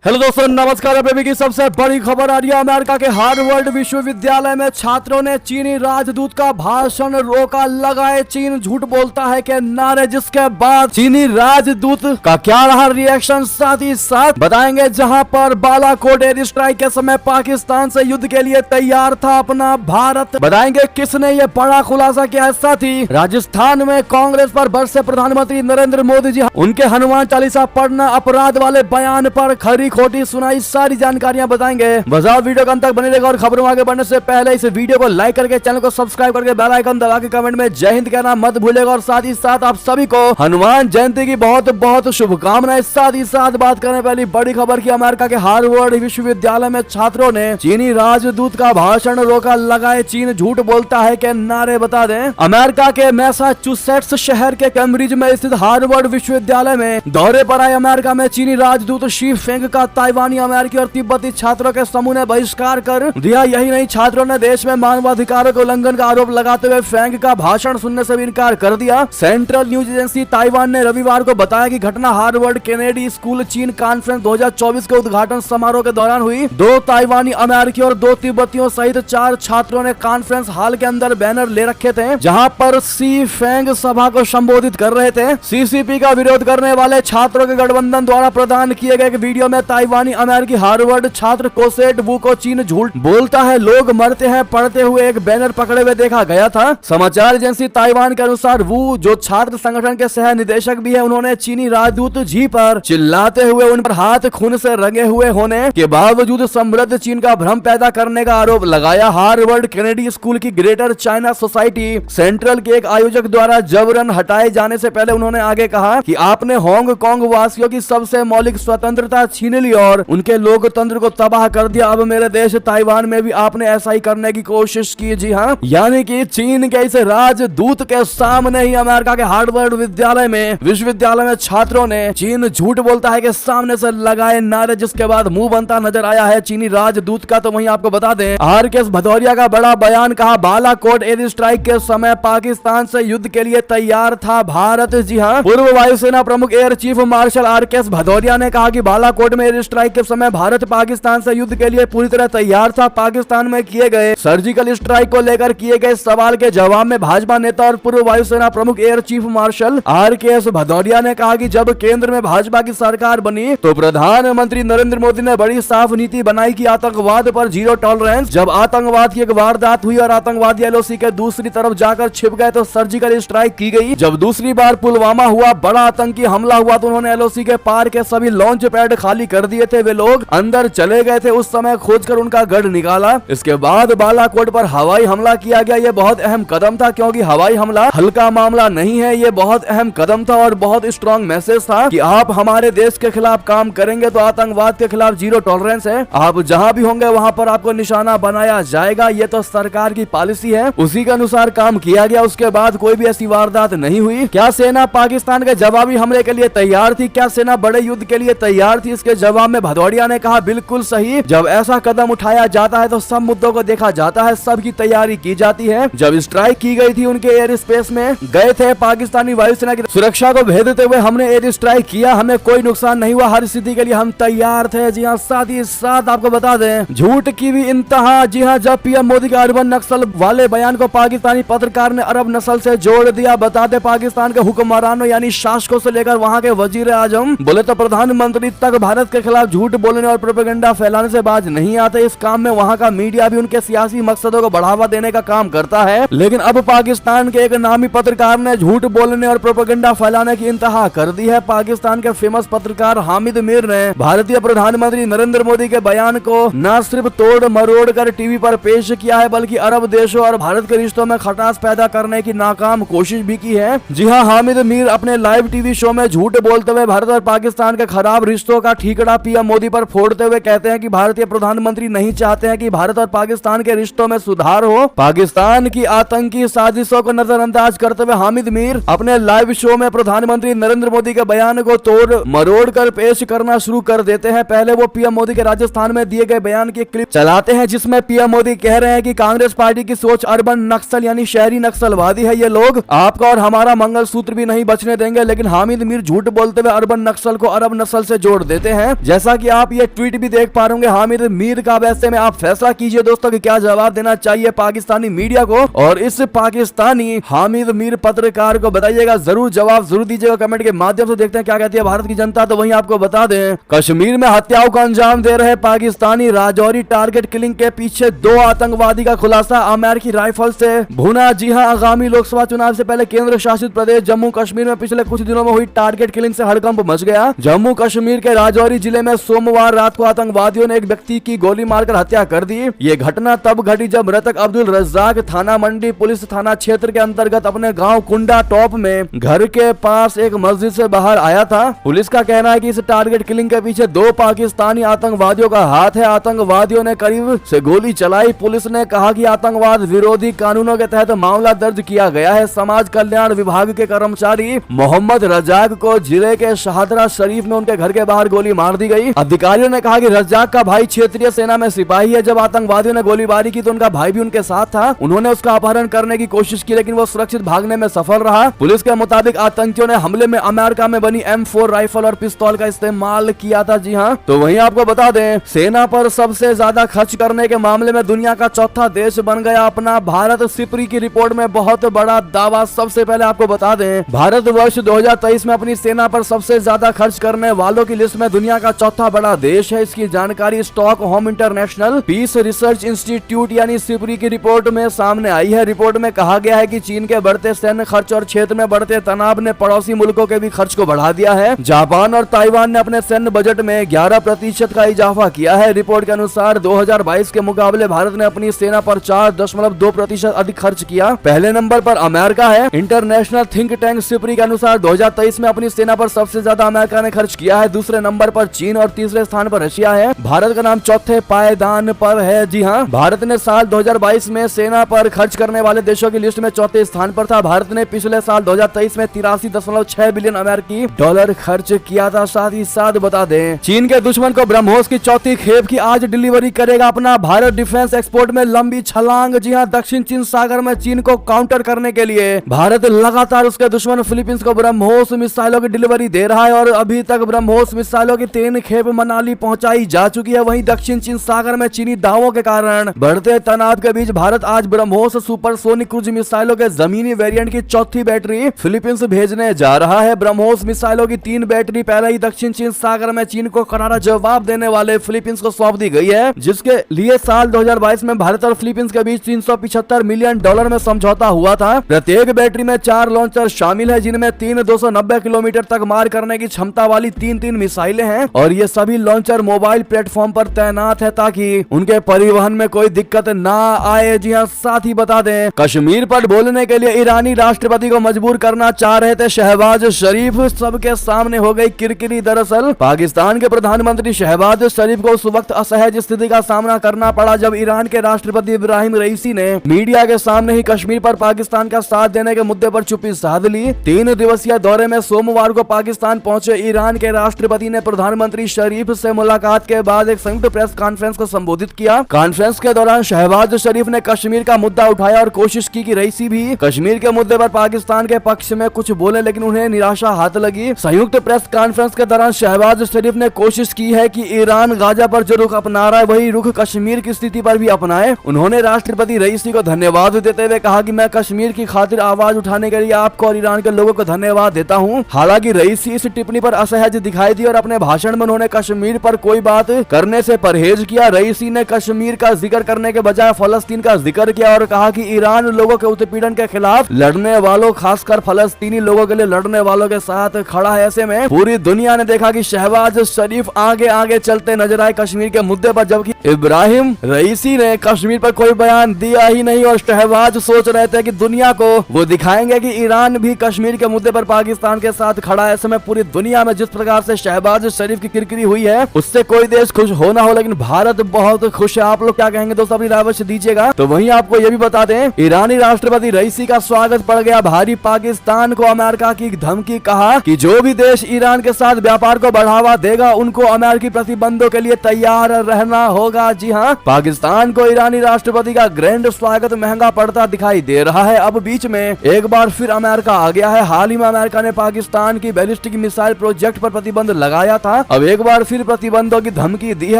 Hello दोस्तों, नमस्कार। अभी की सबसे बड़ी खबर आ रही है। अमेरिका के हार्वर्ड विश्वविद्यालय में छात्रों ने चीनी राजदूत का भाषण रोका। लगाए चीन झूठ बोलता है के नारे, जिसके बाद चीनी राजदूत का क्या रहा रिएक्शन, साथ ही साथ बताएंगे। जहां पर बालाकोट एयर स्ट्राइक के समय पाकिस्तान से युद्ध के लिए तैयार था अपना भारत, बताएंगे किसने ये बड़ा खुलासा किया है। साथ ही राजस्थान में कांग्रेस पर बरसे प्रधानमंत्री नरेंद्र मोदी जी, उनके हनुमान चालीसा पढ़ना अपराध वाले बयान पर खरी खोटी सुनाई, सारी जानकारियां बताएंगे। बजाओ वीडियो को अंत तक बने रहेगा। और खबरों आगे बढ़ने से पहले इस वीडियो को लाइक करके, चैनल को सब्सक्राइब करके, बेल आइकन दबा के कमेंट में जय हिंद कहना मत भूलेगा। और साथ ही साथ आप सभी को हनुमान जयंती की बहुत बहुत शुभकामनाएं। साथ ही साथ बात करें पहली बड़ी खबर की। अमेरिका के हार्वर्ड विश्वविद्यालय में छात्रों ने चीनी राजदूत का भाषण रोका। लगाए चीन झूठ बोलता है के नारे। बता दें, अमेरिका के मैसाचुसेट्स शहर के कैम्ब्रिज में स्थित हार्वर्ड विश्वविद्यालय में दौरे पर आए अमेरिका में चीनी राजदूत शी फेंग का ताइवानी, अमेरिकी और तिब्बती छात्रों के समूह ने बहिष्कार कर दिया। यही नहीं, छात्रों ने देश में मानवाधिकारों के उल्लंघन का आरोप लगाते हुए फेंग का भाषण सुनने से भी इनकार कर दिया। सेंट्रल न्यूज एजेंसी ताइवान ने रविवार को बताया कि घटना हार्वर्ड केनेडी स्कूल चीन कॉन्फ्रेंस 2024 के उद्घाटन समारोह के दौरान हुई। 2 ताइवानी, अमेरिकी और 2 तिब्बतियों सहित 4 छात्रों ने कॉन्फ्रेंस हॉल के अंदर बैनर ले रखे थे, जहां पर सी फेंग सभा को संबोधित कर रहे थे। सीसीपी का विरोध करने वाले छात्रों के गठबंधन द्वारा प्रदान किए गए वीडियो में ताइवानी अमेरिकी हार्वर्ड छात्र कोसेट वू को चीन झूठ बोलता है, लोग मरते हैं पढ़ते हुए एक बैनर पकड़े हुए देखा गया था। समाचार एजेंसी ताइवान के अनुसार वू, जो छात्र संगठन के सह निदेशक भी है, उन्होंने चीनी राजदूत जी पर चिल्लाते हुए उन पर हाथ खून से रंगे हुए होने के बावजूद समृद्ध चीन का भ्रम पैदा करने का आरोप लगाया। हार्वर्ड केनेडी स्कूल की ग्रेटर चाइना सोसाइटी सेंट्रल के एक आयोजक द्वारा जबरन हटाए जाने से पहले उन्होंने आगे कहा कि आपने हांगकांग वासियों की सबसे मौलिक स्वतंत्रता छीन ली और उनके लोकतंत्र को तबाह कर दिया। अब मेरे देश ताइवान में भी आपने ऐसा ही करने की कोशिश की। जी हाँ, यानी कि चीन के इस राजदूत के सामने ही अमेरिका के हार्वर्ड विश्वविद्यालय में छात्रों ने चीन झूठ बोलता है के सामने से लगाए नारे, जिसके बाद मुंह बनता नजर आया है चीनी राजदूत का। तो वहीं आपको बता दें, आरकेएस भदौरिया का बड़ा बयान। कहा, बालाकोट एयर स्ट्राइक के समय पाकिस्तान से युद्ध के लिए तैयार था भारत। जी हाँ, पूर्व वायुसेना प्रमुख air chief marshal RKS Bhadauria ने कहा कि बालाकोट में एयर स्ट्राइक के समय भारत पाकिस्तान से युद्ध के लिए पूरी तरह तैयार था। पाकिस्तान में किए गए सर्जिकल स्ट्राइक को लेकर किए गए सवाल के जवाब में भाजपा नेता और पूर्व वायुसेना प्रमुख air chief marshal RKS Bhadauria ने कहा कि जब केंद्र में भाजपा की सरकार बनी तो प्रधानमंत्री नरेंद्र मोदी ने बड़ी साफ नीति बनाई कि आतंकवाद पर जीरो टॉलरेंस। जब आतंकवाद की एक वारदात हुई और आतंकवादी एलओसी के दूसरी तरफ जाकर छिप गए तो सर्जिकल स्ट्राइक की गई। जब दूसरी बार पुलवामा हुआ, बड़ा आतंकी हमला हुआ, तो उन्होंने एलओसी के पार के सभी लॉन्च पैड खाली कर दिए थे। वे लोग अंदर चले गए थे, उस समय खोजकर उनका गढ़ निकाला। इसके बाद बालाकोट पर हवाई हमला किया गया। ये बहुत अहम कदम था, क्योंकि हवाई हमला हल्का मामला नहीं है। ये बहुत अहम कदम था और बहुत स्ट्रॉन्ग मैसेज था कि आप हमारे देश के खिलाफ काम करेंगे तो आतंकवाद के खिलाफ जीरो टॉलरेंस है। आप जहां भी होंगे वहां पर आपको निशाना बनाया जाएगा। ये तो सरकार की पॉलिसी है, उसी के अनुसार काम किया गया। उसके बाद कोई भी ऐसी वारदात नहीं हुई। क्या सेना पाकिस्तान के जवाबी हमले के लिए तैयार थी? क्या सेना बड़े युद्ध के लिए तैयार थी? इसके जवाब में भदौरिया ने कहा, बिल्कुल सही। जब ऐसा कदम उठाया जाता है तो सब मुद्दों को देखा जाता है, सबकी तैयारी की जाती है। जब स्ट्राइक की गई थी, उनके एयर स्पेस में गए थे पाकिस्तानी वायुसेना की सुरक्षा को भेदते हुए हमने एयर स्ट्राइक किया। हमें कोई नुकसान नहीं हुआ, हर स्थिति के लिए हम तैयार थे। जी हाँ, साथ ही साथ आपको बता दें, झूठ की भी इंतहा। जी हाँ, जब पीएम मोदी के अरबन नक्सल वाले बयान को पाकिस्तानी पत्रकार ने अरब नस्ल से जोड़ दिया। बता दें, पाकिस्तान के हुक्मरानों यानी शासकों से लेकर वहाँ के वजीर आजम बोले तो प्रधानमंत्री तक भारत के खिलाफ झूठ बोलने और प्रोपेगेंडा फैलाने से बाज नहीं आते। इस काम में वहाँ का मीडिया भी उनके सियासी मकसदों को बढ़ावा देने का काम करता है। लेकिन अब पाकिस्तान के एक नामी पत्रकार ने झूठ बोलने और प्रोपेगेंडा फैलाने की इंतहा कर दी है। पाकिस्तान के फेमस पत्रकार हामिद मीर ने भारतीय प्रधानमंत्री नरेंद्र मोदी के बयान को न सिर्फ तोड़ मरोड़ कर टीवी पर पेश किया है, बल्कि अरब देशों और भारत के रिश्तों में खटास पैदा करने की नाकाम कोशिश भी की है। जी हाँ, हामिद मीर अपने लाइव टीवी शो में झूठ बोलते हुए भारत और पाकिस्तान के खराब रिश्तों का ठीकड़ा पीएम मोदी पर फोड़ते हुए कहते हैं कि भारतीय प्रधानमंत्री नहीं चाहते हैं कि भारत और पाकिस्तान के रिश्तों में सुधार हो। पाकिस्तान की आतंकी साजिशों को नजरअंदाज करते हुए हामिद मीर अपने लाइव शो में प्रधानमंत्री नरेंद्र मोदी के बयान को तोड़ मरोड़ कर पेश करना शुरू कर देते हैं। पहले वो पीएम मोदी के राजस्थान में दिए गए बयान की क्लिप चलाते हैं, जिसमें पीएम मोदी कह रहे हैं कि कांग्रेस पार्टी की सोच अर्बन नक्सल यानी शहरी नक्सलवादी है। ये लोग आपका और हमारा मंगलसूत्र भी नहीं बचने देंगे। लेकिन हामिद मीर झूठ बोलते हुए अर्बन नक्सल को अरब नस्ल से जोड़ देते हैं। हैं। जैसा कि आप ये ट्वीट भी देख पा रहे होंगे हामिद मीर का। वैसे में आप फैसला कीजिए दोस्तों कि क्या जवाब देना चाहिए पाकिस्तानी मीडिया को, और इस पाकिस्तानी हामिद मीर पत्रकार को बताइएगा, जरूर जवाब जरूर दीजिएगा कमेंट के माध्यम से। देखते हैं क्या कहती है भारत की जनता। तो वहीं आपको बता दें, कश्मीर में हत्याओं का अंजाम दे रहे पाकिस्तानी राजौरी टारगेट किलिंग के पीछे 2 आतंकवादी का खुलासा अमेरिकी राइफल से भुना। जी हां, आगामी लोकसभा चुनाव से पहले केंद्र शासित प्रदेश जम्मू कश्मीर में पिछले कुछ दिनों में हुई टारगेट किलिंग से हड़कंप मच गया। जम्मू कश्मीर के राजौरी जिले में सोमवार रात को आतंकवादियों ने एक व्यक्ति की गोली मारकर हत्या कर दी। ये घटना तब घटी जब मृतक अब्दुल रज्जाक थाना मंडी पुलिस थाना क्षेत्र के अंतर्गत अपने गांव कुंडा टॉप में घर के पास एक मस्जिद से बाहर आया था। पुलिस का कहना है कि इस टारगेट किलिंग के पीछे 2 पाकिस्तानी आतंकवादियों का हाथ है। आतंकवादियों ने करीब से गोली चलाई। पुलिस ने कहा कि आतंकवाद विरोधी कानूनों के तहत मामला दर्ज किया गया है। समाज कल्याण विभाग के कर्मचारी मोहम्मद रज्जाक को जिले के शाहदरा शरीफ में उनके घर के बाहर गोली मार दी गई। अधिकारियों ने कहा कि रज्जाक का भाई क्षेत्रीय सेना में सिपाही है। जब आतंकवादियों ने गोलीबारी की तो उनका भाई भी उनके साथ था। उन्होंने उसका अपहरण करने की कोशिश की लेकिन वो सुरक्षित भागने में सफल रहा। पुलिस के मुताबिक आतंकियों ने हमले में अमेरिका में बनी M4 राइफल और पिस्तौल का इस्तेमाल किया था। जी हां, तो वहीं आपको बता दें, सेना पर सबसे ज्यादा खर्च करने के मामले में दुनिया का चौथा देश बन गया अपना भारत। सिप्री की रिपोर्ट में बहुत बड़ा दावा। सबसे पहले आपको बता दें, भारत वर्ष 2023 में अपनी सेना पर सबसे ज्यादा खर्च करने वालों की लिस्ट में दुनिया का चौथा बड़ा देश है। इसकी जानकारी Stockholm international peace research institute यानी सिप्री की रिपोर्ट में सामने आई है। रिपोर्ट में कहा गया है कि चीन के बढ़ते सैन्य खर्च और क्षेत्र में बढ़ते तनाव ने पड़ोसी मुल्कों के भी खर्च को बढ़ा दिया है। जापान और ताइवान ने अपने सैन्य बजट में 11% का इजाफा किया है। रिपोर्ट के अनुसार 2022 के मुकाबले भारत ने अपनी सेना पर 4.2% अधिक खर्च किया। पहले नंबर पर अमेरिका है। इंटरनेशनल थिंक टैंक सिप्री के अनुसार 2023 में अपनी सेना पर सबसे ज्यादा अमेरिका ने खर्च किया है। दूसरे नंबर पर चीन और तीसरे स्थान पर रशिया है। भारत का नाम चौथे पायदान पर है। जी हाँ, भारत ने साल 2022 में सेना पर खर्च करने वाले देशों की लिस्ट में चौथे स्थान पर था। भारत ने पिछले साल 2023 में 83.6 बिलियन अमेरिकी डॉलर खर्च किया था। साथ ही साथ बता दें, चीन के दुश्मन को ब्रह्मोस की चौथी खेप की आज डिलीवरी करेगा अपना भारत। डिफेंस एक्सपोर्ट में लंबी छलांग। जी हाँ, दक्षिण चीन सागर में चीन को काउंटर करने के लिए भारत लगातार उसके दुश्मन फिलीपींस को ब्रह्मोस मिसाइलों की डिलीवरी दे रहा है और अभी तक ब्रह्मोस मिसाइलों की 3 खेप मनाली पहुंचाई जा चुकी है। वहीं दक्षिण चीन सागर में चीनी दावों के कारण बढ़ते तनाव के बीच भारत आज ब्रह्मोस सुपरसोनिक क्रूज मिसाइलों के जमीनी वेरिएंट की चौथी बैटरी फिलीपींस भेजने जा रहा है। ब्रह्मोस मिसाइलों की 3 बैटरी पहले ही दक्षिण चीन सागर में चीन को करारा जवाब देने वाले फिलीपींस को सौंप दी गई है, जिसके लिए साल 2022 में भारत और फिलीपींस के बीच $375 मिलियन में समझौता हुआ था। प्रत्येक बैटरी में 4 लॉन्चर शामिल है, जिनमें 3 290 किलोमीटर तक मार करने की क्षमता वाली 3 मिसाइलें हैं और ये सभी लॉन्चर मोबाइल प्लेटफॉर्म पर तैनात है ताकि उनके परिवहन में कोई दिक्कत ना आए। जी हाँ, साथ ही बता दें, कश्मीर पर बोलने के लिए ईरानी राष्ट्रपति को मजबूर करना चाह रहे थे शहबाज शरीफ। सबके सामने हो गई किरकिरी। दरअसल पाकिस्तान के प्रधानमंत्री शहबाज शरीफ को उस वक्त असहज स्थिति का सामना करना पड़ा जब ईरान के राष्ट्रपति इब्राहिम रईसी ने मीडिया के सामने ही कश्मीर पर पाकिस्तान का साथ देने के मुद्दे पर चुप्पी साध ली। 3 दिवसीय दौरे में सोमवार को पाकिस्तान पहुंचे ईरान के राष्ट्रपति ने प्रधानमंत्री शरीफ से मुलाकात के बाद एक संयुक्त प्रेस कॉन्फ्रेंस को संबोधित किया। कॉन्फ्रेंस के दौरान शहबाज शरीफ ने कश्मीर का मुद्दा उठाया और कोशिश की कि रईसी भी कश्मीर के मुद्दे पर पाकिस्तान के पक्ष में कुछ बोले, लेकिन उन्हें निराशा हाथ लगी। संयुक्त प्रेस कॉन्फ्रेंस के दौरान शहबाज शरीफ ने कोशिश की है कि ईरान गाजा पर जो रुख अपना रहा है वही रुख कश्मीर की स्थिति पर भी अपनाए। उन्होंने राष्ट्रपति रईसी को धन्यवाद देते हुए कहा कि मैं कश्मीर की खातिर आवाज उठाने के लिए आपको और ईरान के लोगों को धन्यवाद देता हूं। हालांकि रईसी इस टिप्पणी पर असहज दिखाई दी और अपने भाषण में उन्होंने कश्मीर पर कोई बात करने से परहेज किया। रईसी ने कश्मीर का जिक्र करने के बजाय फलस्तीन का जिक्र किया और कहा कि ईरान लोगों के उत्पीड़न के खिलाफ लड़ने वालों, खासकर फलस्तीनी लोगों के लिए लड़ने वालों के साथ खड़ा है। ऐसे में पूरी दुनिया ने देखा कि शहबाज शरीफ आगे आगे चलते नजर आए कश्मीर के मुद्दे पर, जबकि इब्राहिम रईसी ने कश्मीर पर कोई बयान दिया ही नहीं और शहबाज सोच रहे थे कि दुनिया को वो दिखाएंगे कि ईरान भी कश्मीर के मुद्दे पर पाकिस्तान के साथ खड़ा है। ऐसे में पूरी दुनिया में जिस प्रकार से शहबाज शरीफ की किरकिरी हुई है उससे कोई देश खुश होना हो, लेकिन भारत बहुत खुश है। आप लोग क्या कहेंगे दोस्तों, अपनी राय अवश्य दीजिएगा। तो वहीं आपको ये भी बता दें, ईरानी राष्ट्रपति रईसी का स्वागत पड़ गया भारी। पाकिस्तान को अमेरिका की धमकी, कहा कि जो भी देश ईरान के साथ व्यापार को बढ़ावा देगा उनको अमेरिकी प्रतिबंधों के लिए तैयार रहना होगा। होगा। जी हाँ, पाकिस्तान को ईरानी राष्ट्रपति का ग्रैंड स्वागत महंगा पड़ता दिखाई दे रहा है। अब बीच में एक बार फिर अमेरिका आ गया है। हाल ही में अमेरिका ने पाकिस्तान की बैलिस्टिक मिसाइल प्रोजेक्ट पर प्रतिबंध लगाया था। अब एक बार फिर प्रतिबंधों की धमकी दी है।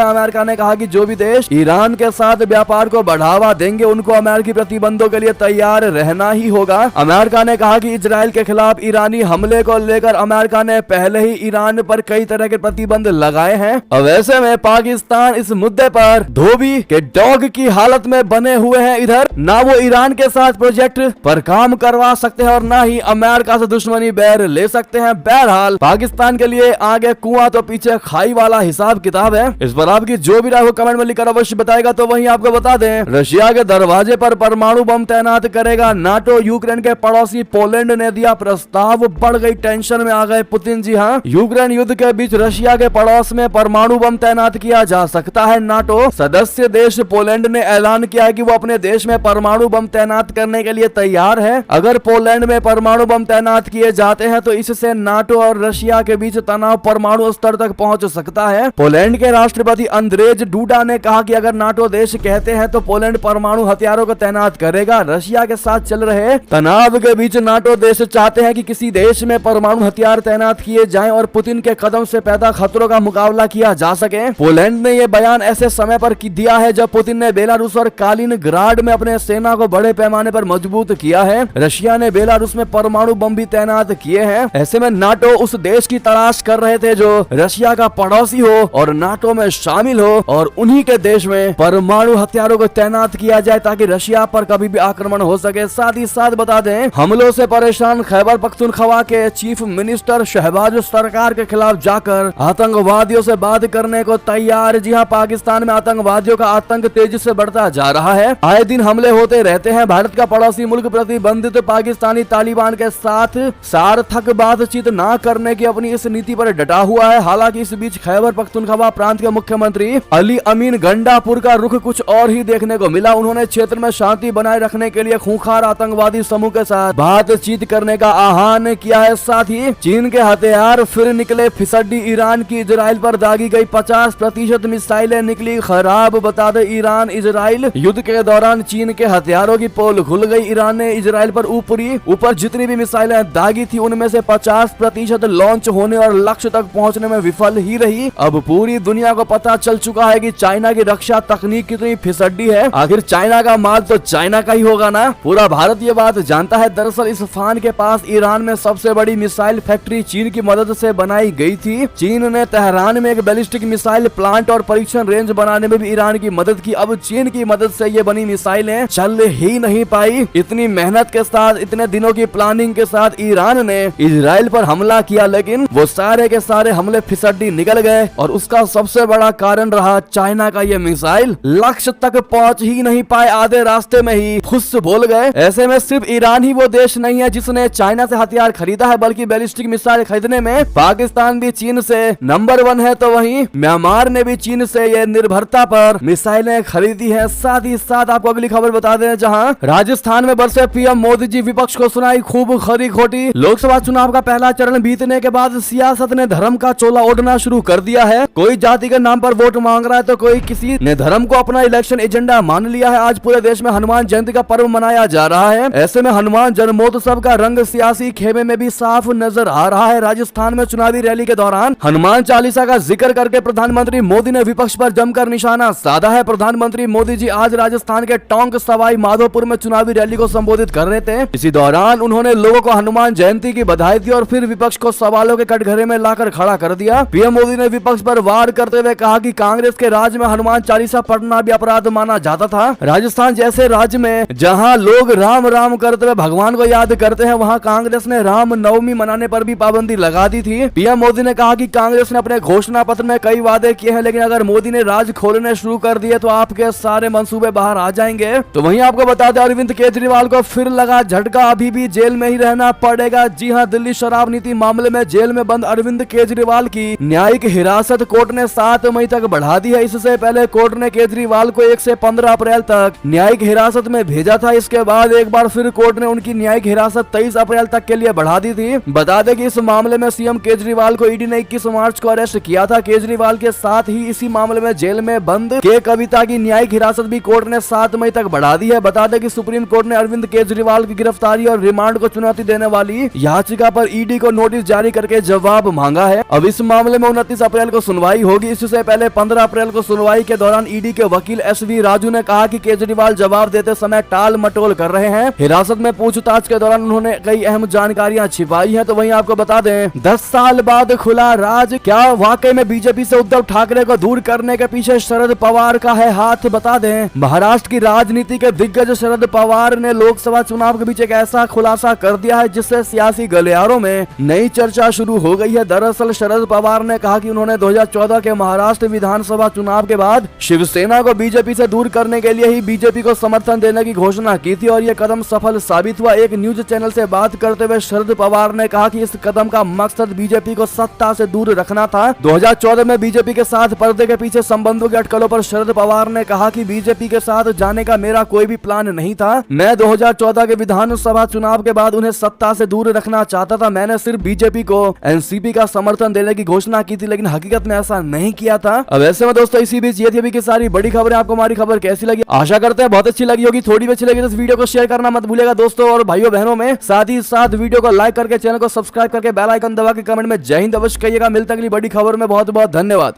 अमेरिका ने कहा कि जो भी देश ईरान के साथ व्यापार को बढ़ावा देंगे उनको अमेरिकी प्रतिबंधों के लिए तैयार रहना ही होगा। अमेरिका ने कहा कि इजराइल के खिलाफ ईरानी हमले को लेकर अमेरिका ने पहले ही ईरान पर कई तरह के प्रतिबंध लगाए हैं। अब ऐसे में पाकिस्तान इस मुद्दे पर धोबी के डॉग की हालत में बने हुए हैं। इधर ना वो ईरान के साथ प्रोजेक्ट पर काम करवा सकते हैं और ना ही अमेरिका से दुश्मनी बैर ले सकते हैं। बहरहाल पाकिस्तान के लिए आगे कुआं तो पीछे खाई वाला हिसाब किताब है। इस पर आपकी जो भी राय हो कमेंट में लिखकर अवश्य बताएगा। तो वहीं आपको बता दें, रशिया के दरवाजे पर परमाणु बम तैनात करेगा नाटो। यूक्रेन के पड़ोसी पोलैंड ने दिया प्रस्ताव। बढ़ गई टेंशन में आ गए पुतिन। जी हाँ, यूक्रेन युद्ध के बीच रशिया के पड़ोस में परमाणु बम तैनात किया जा सकता है। नाटो सदस्य देश पोलैंड ने ऐलान किया है कि वो अपने देश में परमाणु बम तैनात करने के लिए तैयार है। अगर पोलैंड में परमाणु बम तैनात किए जाते हैं तो इससे नाटो और रशिया के बीच तनाव परमाणु स्तर तक पहुंच सकता है। पोलैंड के राष्ट्रपति अंद्रेज डूडा ने कहा कि अगर नाटो देश कहते हैं तो पोलैंड परमाणु हथियारों को तैनात करेगा। रशिया के साथ चल रहे तनाव के बीच नाटो देश चाहते हैं कि किसी देश में परमाणु हथियार तैनात किए जाएं और पुतिन के कदम से पैदा खतरों का मुकाबला किया जा सके। पोलैंड ने यह बयान ऐसे समय पर दिया है जब पुतिन ने बेलारूस और कालिनग्राड में अपने सेना को बड़े पैमाने पर मजबूत किया है। रशिया ने बेलारूस में परमाणु बम भी तैनात किए हैं। ऐसे में नाटो उस देश की तलाश कर रहे थे जो रशिया का पड़ोसी हो और नाटो में शामिल हो और उन्हीं के देश में परमाणु हथियारों को तैनात किया जाए ताकि रशिया पर कभी भी आक्रमण हो सके। साथ ही साथ बता दें, हमलों से परेशान खैबर पख्तूनख्वा के चीफ मिनिस्टर शहबाज सरकार के खिलाफ जाकर आतंकवादियों से बात करने को तैयार। जी हाँ, पाकिस्तान में आतंकवादियों का आतंक तेजी से बढ़ता जा रहा है। आए दिन हमले होते रहते हैं। भारत का पड़ोसी मुल्क प्रतिबंधित पाकिस्तानी तालिबान के साथ सार्थक बातचीत न करने की अपनी इस नीति पर डटा हुआ है। हालांकि इस बीच खैबर पख्तूनख्वा प्रांत के मुख्यमंत्री अली अमीन गंडापुर का रुख कुछ और ही देखने को मिला। उन्होंने क्षेत्र में शांति बनाए रखने के लिए खूंखार आतंकवादी समूह के साथ बातचीत करने का आह्वान किया है। साथ ही चीन के हथियार फिर निकले फिसड्डी। ईरान की इजराइल पर दागी गई 50% मिसाइलें निकली खराब। बता दें, ईरान इजराइल युद्ध के दौरान चीन के हथियारों की पोल खुल गई। ईरान ने इजराइल पर ऊपर जितनी भी मिसाइलें दागी थी उनमें से 50% लॉन्च होने और लक्ष्य तक पहुंचने में विफल ही रही। अब पूरी दुनिया को पता चल चुका है कि चाइना की रक्षा तकनीक कितनी फिसड्डी है। आखिर चाइना का माल तो चाइना का ही होगा ना। पूरा भारत ये बात जानता है। दरअसल इस फान के पास ईरान में सबसे बड़ी मिसाइल फैक्ट्री चीन की मदद से बनाई गई थी। चीन ने तेहरान में एक बैलिस्टिक मिसाइल प्लांट और परीक्षण रेंज बनाने में भी ईरान की मदद की। अब चीन की मदद से ये बनी मिसाइलें चल ही नहीं पाई। इतनी मेहनत के साथ, इतने दिनों की प्लानिंग के साथ ईरान ने इजराइल पर हमला किया, लेकिन वो सारे के सारे हमले फिसड्डी निकल गए और उसका सबसे बड़ा कारण रहा चाइना का ये मिसाइल। लक्ष्य तक पहुंच ही नहीं पाए, आधे रास्ते में ही फुस बोल गए। ऐसे में सिर्फ ईरान ही वो देश नहीं है जिसने चाइना से हथियार खरीदा है, बल्कि बैलिस्टिक मिसाइल खरीदने में पाकिस्तान भी चीन से नंबर 1 है। तो वहीं म्यांमार ने भी चीन से ये निर्भरता पर मिसाइलें खरीदी है। साथ ही साथ आपको अगली खबर बता दें, जहां राजस्थान में बरसे पीएम मोदी जी, विपक्ष को सुनाई खूब खरी खोटी। लोकसभा चुनाव का पहला चरण बीतने के बाद सियासत ने धर्म का चोला ओढ़ना शुरू कर दिया है। कोई जाति के नाम पर वोट मांग रहा है तो कोई किसी ने धर्म को अपना इलेक्शन एजेंडा मान लिया है। आज पूरे देश में हनुमान जयंती का पर्व मनाया जा रहा है। ऐसे में हनुमान जन्मोत्सव का रंग सियासी खेमे में भी साफ नजर आ रहा है। राजस्थान में चुनावी रैली के दौरान हनुमान चालीसा का जिक्र करके प्रधानमंत्री मोदी ने विपक्ष पर जमकर निशाना साधा है। प्रधानमंत्री मोदी जी आज राजस्थान के टोंक सवाई माधोपुर में चुनावी रैली को संबोधित कर रहे थे। इसी दौरान उन्होंने लोगों को हनुमान जयंती की बधाई दी और फिर विपक्ष को सवालों के कटघरे में लाकर खड़ा कर दिया। पीएम मोदी ने विपक्ष पर वार करते हुए कहा कि कांग्रेस के राज में हनुमान चालीसा पढ़ना भी अपराध माना जाता था। राजस्थान जैसे राज्य में जहां लोग राम राम करते हुए भगवान को याद करते हैं, वहां कांग्रेस ने राम नवमी मनाने पर भी पाबंदी लगा दी थी। पीएम मोदी ने कहा कि कांग्रेस ने अपने घोषणा पत्र में कई वादे किए हैं, लेकिन अगर मोदी ने राज खोलने शुरू कर दिए तो आपके सारे मंसूबे बाहर आ जाएंगे। तो वहीं आपको बता दें, अरविंद केजरीवाल को फिर लगा झटका, अभी भी जेल में ही रहना पड़ेगा। जी हां, दिल्ली शराब नीति मामले में जेल में बंद अरविंद केजरीवाल की न्यायिक हिरासत कोर्ट ने 7 मई तक बढ़ा दी है। इससे पहले कोर्ट ने केजरीवाल को 1 से 15 अप्रैल तक न्यायिक हिरासत में भेजा था। इसके बाद एक बार फिर कोर्ट ने उनकी न्यायिक हिरासत 23 अप्रैल तक के लिए बढ़ा दी थी। बता दें कि इस मामले में सीएम केजरीवाल को ईडी ने 21 मार्च को अरेस्ट किया था। केजरीवाल के साथ ही इसी मामले में जेल जेल में बंद के कविता की न्यायिक हिरासत भी कोर्ट ने 7 मई तक बढ़ा दी है। बता दें कि सुप्रीम कोर्ट ने अरविंद केजरीवाल की गिरफ्तारी और रिमांड को चुनौती देने वाली याचिका पर ईडी को नोटिस जारी करके जवाब मांगा है। अब इस मामले में 29 अप्रैल को सुनवाई होगी। इससे पहले 15 अप्रैल को सुनवाई के दौरान ईडी के वकील SV राजू ने कहा कि केजरीवाल जवाब देते समय टाल मटोल कर रहे हैं। हिरासत में पूछताछ के दौरान उन्होंने कई अहम जानकारियां छिपाई हैं। तो वहीं आपको बता दें 10 साल बाद खुला राज, क्या वाकई में बीजेपी से उद्धव ठाकरे को दूर करने के पीछे शरद पवार का है हाथ? बता दें महाराष्ट्र की राजनीति के दिग्गज शरद पवार ने लोकसभा चुनाव के बीच एक ऐसा खुलासा कर दिया है जिससे सियासी गलियारों में नई चर्चा शुरू हो गई है। दरअसल शरद पवार ने कहा कि उन्होंने 2014 के महाराष्ट्र विधानसभा चुनाव के बाद शिवसेना को बीजेपी से दूर करने के लिए ही बीजेपी को समर्थन देने की घोषणा की थी और ये कदम सफल साबित हुआ। एक न्यूज चैनल से बात करते हुए शरद पवार ने कहा कि इस कदम का मकसद बीजेपी को सत्ता से दूर रखना था। 2014 में बीजेपी के साथ पर्दे के पीछे संबंधों की अटकलों पर शरद पवार ने कहा कि बीजेपी के साथ जाने का मेरा कोई भी प्लान नहीं था। मैं 2014 के विधानसभा चुनाव के बाद उन्हें सत्ता से दूर रखना चाहता था। मैंने सिर्फ बीजेपी को एनसीपी का समर्थन देने की घोषणा की थी, लेकिन हकीकत में ऐसा नहीं किया था। अब ऐसे में दोस्तों इसी बीच ये थी अभी की सारी बड़ी खबरें। आपको हमारी खबर कैसी लगी? आशा करते हैं बहुत अच्छी लगी होगी। थोड़ी भी अच्छी लगी तो इस वीडियो को शेयर करना मत भूलिएगा दोस्तों और भाइयों बहनों में। साथ ही साथ वीडियो को लाइक करके चैनल को सब्सक्राइब करके बेल आइकन दबा के कमेंट में जय हिंद अवश्य कहिएगा। मिलते हैं अगली बड़ी खबर में। बहुत बहुत धन्यवाद।